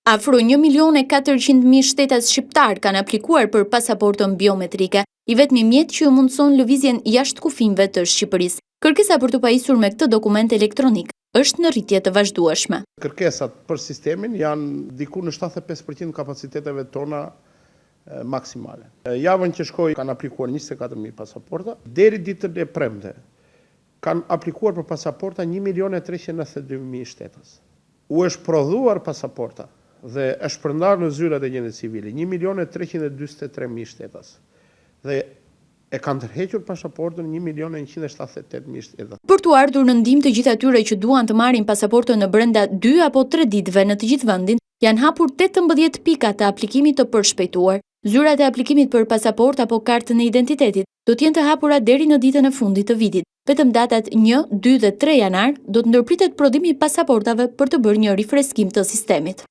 Afro 1.400.000 shtetas shqiptar kanë aplikuar për pasaportën biometrike, i vetmi mjet që mundson lëvizjen jashtë kufijve të Shqipërisë. Kërkesa për të pajisur me këtë dokument elektronik është në rritje të vazhdueshme. Kërkesat për sistemin janë diku në 75% kapaciteteve tona maksimale. Javën që shkoi kanë aplikuar 24.000 pasaporta, deri ditën e premte kanë aplikuar për pasaporta 1.392.000 shtetas. U është prodhuar pasaporta dhe është përndarë në zyrat e gjendjes civile 1.343.000 shtetas. Dhe e kanë tërhequr pasaportën 1.178.000 shtetas. Për të ardhur në ndihmë të gjithë atyre që duan të marrin pasaportën në brenda 2 apo 3 ditëve në të gjithë vendin, janë hapur 18 pika të aplikimit të përshpejtuar. Zyrat e aplikimit për pasaport apo kartën e identitetit do të jenë të hapura deri në ditën e fundit të vitit. Vetëm datat 1, 2 dhe 3 janar do të ndërpritet prodhimi i pasaportave për të bërë një rifreskim të sistemit.